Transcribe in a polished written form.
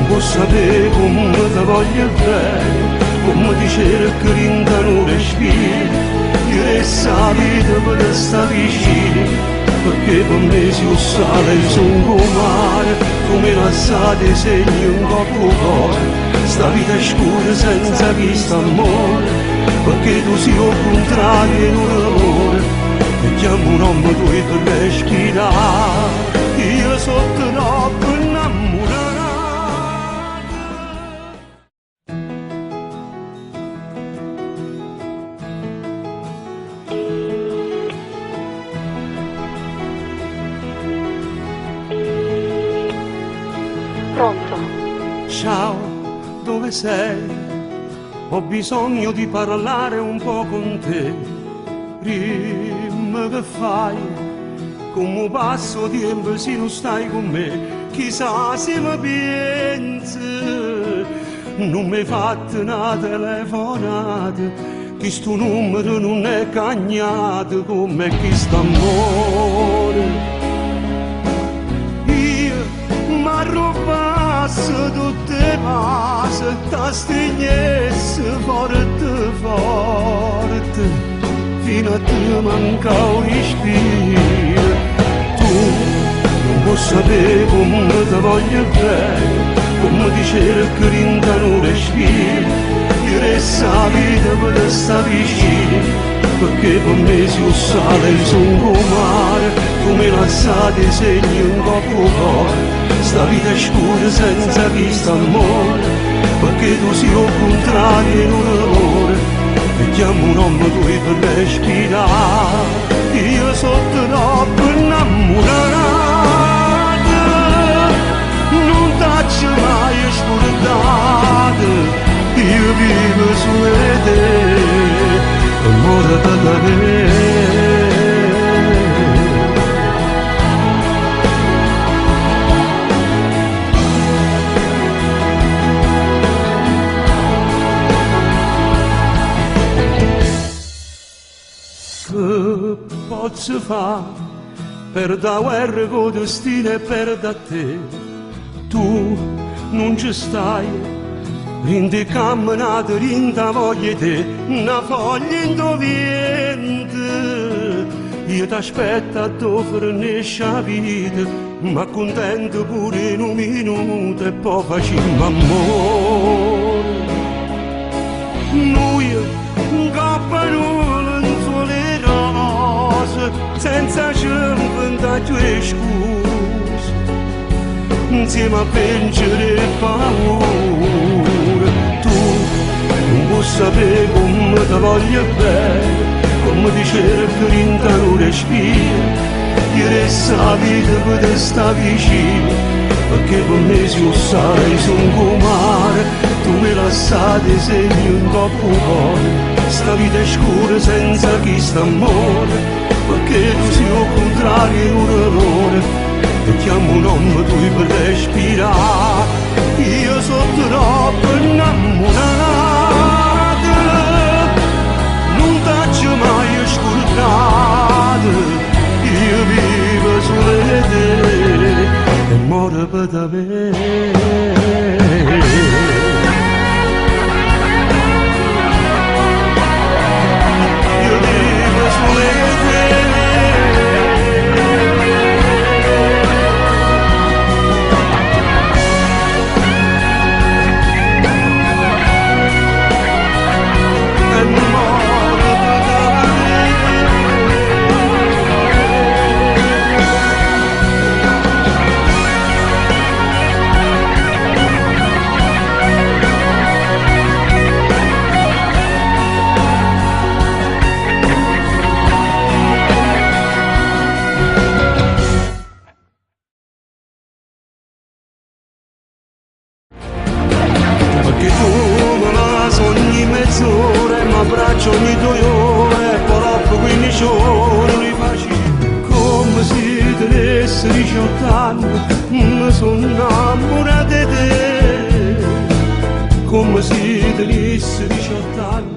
vuoi sapere come ti voglio bene, come ti cerco dentro un respiro. Io resto la vita per stare vicino, perché per me si un sale e sono un mare. Tu mi lasciate segni un po' cuore, sta vita è scura senza questo amore, perché tu sei al contrario in un amore. Ti chiamo un nome tu per respirare, io sono troppo innamorato. Pronto? Ciao, dove sei? Ho bisogno di parlare un po' con te. Prima che fai, come passo tempo se non stai con me, chissà se mi pensi. Non mi hai fatto una telefonata, che sto numero non è cagnato come questo amore. M'arrubasse tutte le cose, t'astignesse forte forte, fino a te manca un respiro. Tu non puoi sapere come ti voglio bene, come ti cerco dentro un respiro. Io resto la vita per stare vicino, perché per me si un sale e sono un mare. Tu mi lasciate segni un po' cuore, sta vita è scura senza questo amore, perché tu sei al contrario in un amore. Ti chiamo un nome tu per respirare, io sono troppo innamorato. Non t'ho mai scordato, io vivo su te, amore per te. Che posso fare per da guerra con destino e per da te? Tu non ci stai, in te camminate, in te voglio te, una foglia in tuo vento. Io t'aspetto a offrire la vita, ma contento pure in un minuto e poi facciamo amore. Noi un campanolo in sole rose, senza scempo da tue scuse, insieme a vincere e paura. Tu non puoi sapere come ti voglio bene, come ti cerco dentro un respiro. Io resto la vita per stare vicino, perché per me si un sale, sono un mare. Tu mi lasciate segni un po' cuore, sta vita è scura senza questo amore, perché tu sei al contrario in un errore. Ti chiamo un nome tu per respirare, io sono troppo innamorato. Non t'ho mai scordato, io vivo solo te e muore per te. Perché tu me la sogni mezz'ora e mi abbraccio ogni 2 ore, però per 15 ore li faccio come se tenesse 18 anni. Mi sono innamorato di te, come se tenesse 18 anni.